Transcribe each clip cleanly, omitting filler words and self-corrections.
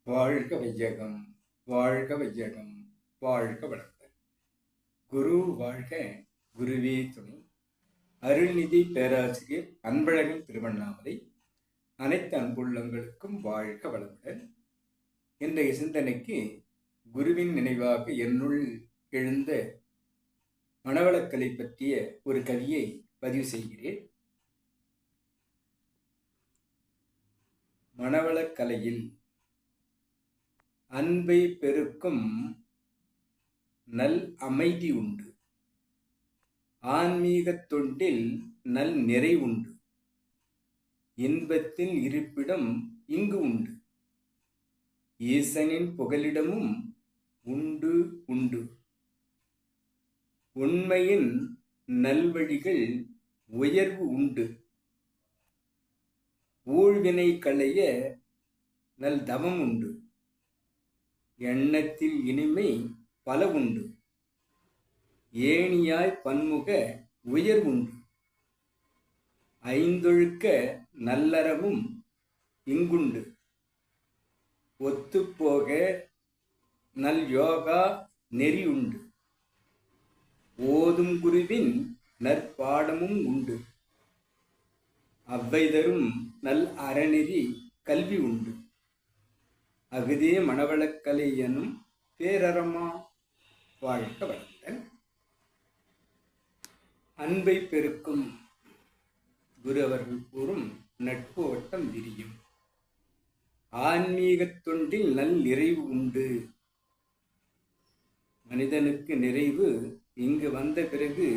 வாழ்க வையகம், வாழ்க வையகம், வாழ்க வளர்க. குரு வாழ்க, குருவே துணை. அருள்நிதி பேராசிரியர் அன்பழகன் திருவண்ணாமலை. அனைத்து அன்புள்ளங்களுக்கும் வாழ்க வளமுடன். இன்றைய சிந்தனைக்கு குருவின் நினைவாக என்னுள் எழுந்த மனவளக்கலை பற்றிய ஒரு கவியை பதிவு செய்கிறேன். மனவளக்கலையில் அன்பை பெருக்கும் நல் அமைதி உண்டு, ஆன்மீகத் தொண்டில் நல் நிறை உண்டு, இன்பத்தின் இருப்பிடம் இங்கு உண்டு, ஈசனின் புகலிடமும் உண்டு உண்டு, உண்மையின் நல்வழிகள் உயர்வு உண்டு, ஊழ்வினை களைய நல் தவம் உண்டு, எண்ணத்தில் இனிமை பல உண்டு, ஏணியாய் பன்முக உயர்வுண்டு, ஐந்தொழுக்க நல்லறமும் இங்குண்டு, ஒத்துப்போக நல் யோகா நெறி உண்டு, ஓதும் குருவின் நற்பாடமும் உண்டு, அவ்வை தரும் நல் அறநெறி கல்வி உண்டு, அகுதே மனவளக்கலை எனும் பேரறமா. வாழ்க வளமுடன். அன்பை பெருக்கும் குரு அவர்கள் கூறும் நட்பு வட்டம் விரியும், ஆன்மீகத் தொண்டில் நல் நிறைவு உண்டு. மனிதனுக்கு நிறைவு இங்கு வந்த பிறகு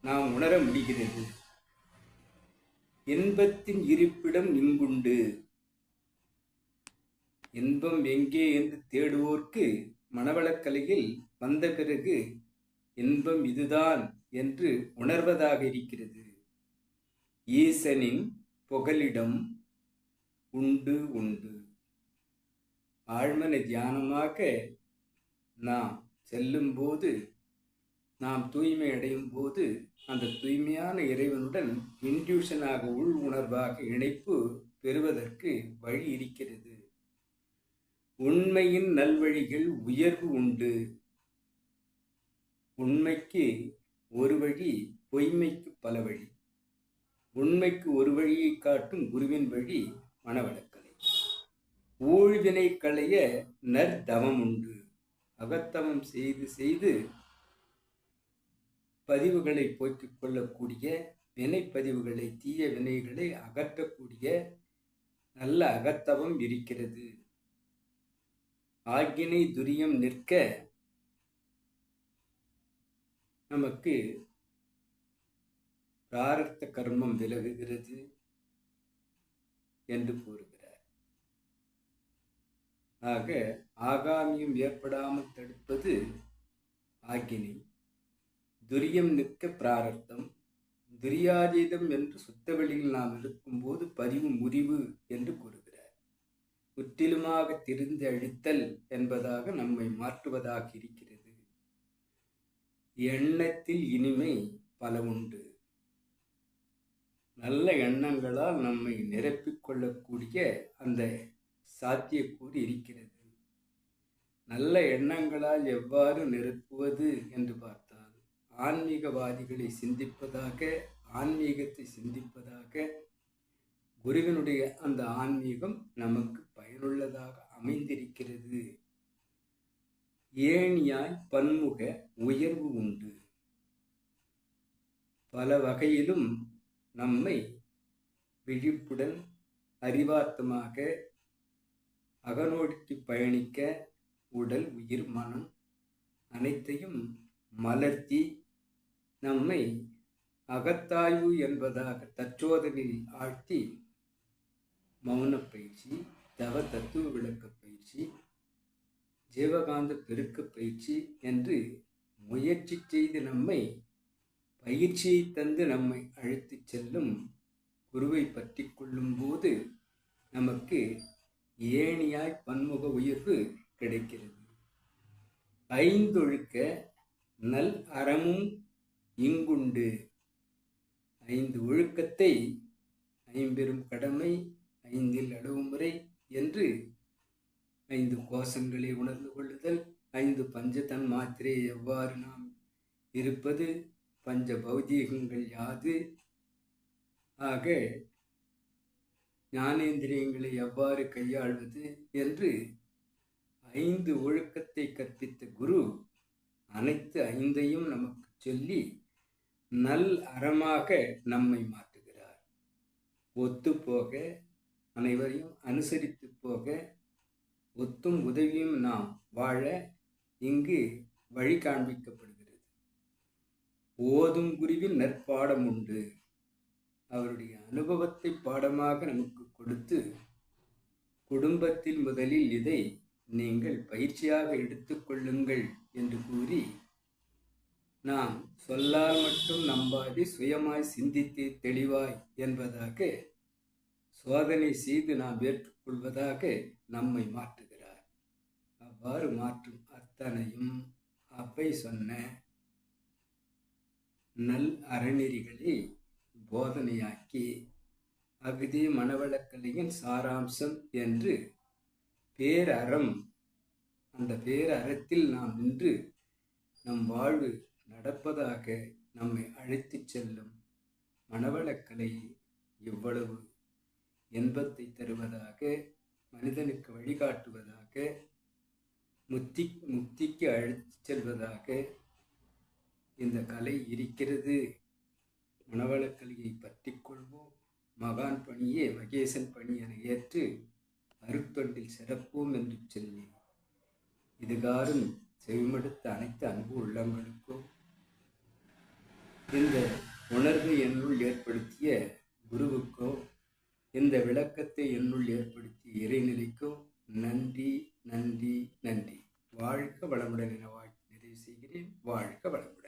நாம் உணர முடிகிறது. இன்பத்தின் இருப்பிடம் இங்குண்டு. இன்பம் எங்கே என்று தேடுவோர்க்கு மனவளக்கலையில் வந்த பிறகு இன்பம் இதுதான் என்று உணர்வதாக இருக்கிறது. ஈசனின் புகலிடம் உண்டு உண்டு. ஆழ்மன தியானமாக நாம் செல்லும்போது, நாம் தூய்மை அடையும் போது, அந்த தூய்மையான இறைவனுடன் இன்ட்யூஷனாக உள் உணர்வாக இணைப்பு பெறுவதற்கு வழி இருக்கிறது. உண்மையின் நல்வழிகள் உயர்வு உண்டு. உண்மைக்கு ஒரு வழி, பொய்மைக்கு பல வழி. உண்மைக்கு ஒரு வழியை காட்டும் குருவின் வழி மனவளக்கலை. ஊழ்வினை களைய நற்தவம் உண்டு. அகத்தவம் செய்து செய்து பதிவுகளை போக்கிக் கொள்ளக்கூடிய, வினைப்பதிவுகளை, தீய வினைகளை அகற்றக்கூடிய நல்ல அகத்தவம் இருக்கிறது. ஆக்கினை துரியம் நிற்க நமக்கு பிராரத்த கர்மம் விலகுகிறது என்று கூறுகிறார். ஆக ஆகாமியம் ஏற்படாமல் தடுப்பது ஆக்கினை, துரியம் நிற்க பிராரத்தம், துரியாதீதம் என்று சுத்தவெளியில் நாம் இருக்கும்போது பதிவு முறிவு என்று கூறுகிறார். முற்றிலுமாக திரிந்து அழித்தல் என்பதாக நம்மை மாற்றுவதாக இருக்கிறது. எண்ணத்தில் இனிமை பல உண்டு. நல்ல எண்ணங்களால் நம்மை நிரப்பிக்கொள்ளக்கூடிய அந்த சாத்தியக்கூறு இருக்கிறது. நல்ல எண்ணங்களால் எவ்வாறு நிரப்புவது என்று பார்த்தால், ஆன்மீகவாதிகளை சிந்திப்பதாக, ஆன்மீகத்தை சிந்திப்பதாக, குருவினுடைய அந்த ஆன்மீகம் நமக்கு பயனுள்ளதாக அமைந்திருக்கிறது. ஏணியாய் பன்முக உயர்வு உண்டு. பல வகையிலும் நம்மை விழிப்புடன் அறிவார்த்தமாக அகநோக்கி பயணிக்க உடல், உயிர், மனம் அனைத்தையும் மலர்த்தி நம்மை அகத்தாய்வு என்பதாக தற்சோதனையில் ஆழ்த்தி மௌன பயிற்சி, தவ தத்துவ விளக்க பயிற்சி, ஜீவகாந்த பெருக்க பயிற்சி என்று முயற்சி செய்து நம்மை பயிற்சியை தந்து நம்மை அழைத்து செல்லும் குருவை பற்றி கொள்ளும் போது நமக்கு ஏணியாய் பன்முக உயர்வு கிடைக்கிறது. ஐந்தொழுக்க நல் அறமும் இங்குண்டு. 5 ஒழுக்கத்தை, ஐம்பெரும் கடமை, 5 அளவுமுறை என்று 5 கோஷங்களை உணர்ந்து கொள்ளுதல், 5 பஞ்சதன் மாத்திரை எவ்வாறு நாம் இருப்பது, பஞ்ச பௌதீகங்கள் யாது, ஆக ஞானேந்திரியங்களை எவ்வாறு கையாள்வது என்று 5 ஒழுக்கத்தை கற்பித்த குரு அனைத்து 5ஐயும் நமக்கு சொல்லி நல் அறமாக நம்மை மாற்றுகிறார். ஒத்து போக, அனைவரையும் அனுசரித்து போக, ஒத்தும் உதவியும் நாம் வாழ இங்கு வழி காண்பிக்கப்படுகிறது. ஓதும் குருவின் நற்பாடம் உண்டு. அவருடைய அனுபவத்தை பாடமாக நமக்கு கொடுத்து, குடும்பத்தில் முதலில் இதை நீங்கள் பயிற்சியாக எடுத்துக்கொள்ளுங்கள் என்று கூறி, நாம் சொல்லால் மட்டும் நம்பாது சுயமாய் சிந்தித்து தெளிவாய் என்பதாக சோதனை செய்து நாம் ஏற்றுக்கொள்வதாக நம்மை மாற்றுகிறார். அவ்வாறு மாற்றும் அத்தனையும் அப்பை சொன்ன நல் அறநெறிகளை போதனையாக்கி அகுதி மனவளக்கலையின் சாராம்சம் என்று பேரறம், அந்த பேரறத்தில் நாம் நின்று நம் வாழ்வு நடப்பதாக நம்மை அழைத்து செல்லும் மனவளக்கலை இவ்வளவு இன்பத்தை தருவதாக, மனிதனுக்கு வழிகாட்டுவதாக, முக்திக்கு அழைத்து செல்வதாக இந்த கலை இருக்கிறது. மனவளக்கலையை பற்றி கொள்வோம். மகான் பணியே மகேசன் பணி என ஏற்று அருட்தொண்டில் சிறப்போம் என்று சொல்லி இதுகாரும் செவிமடுத்த அனைத்து அன்பு உள்ளங்களுக்கும் இந்த உணர்வை என்னுள் ஏற்படுத்திய குருவுக்கோ, இந்த விளக்கத்தை என்னுள் ஏற்படுத்திய இறைநிலைக்கோ நன்றி நன்றி நன்றி. வாழ்க வளமுடன் என வாழ்த்து நிறைவு செய்கிறேன். வாழ்க வளமுடன்.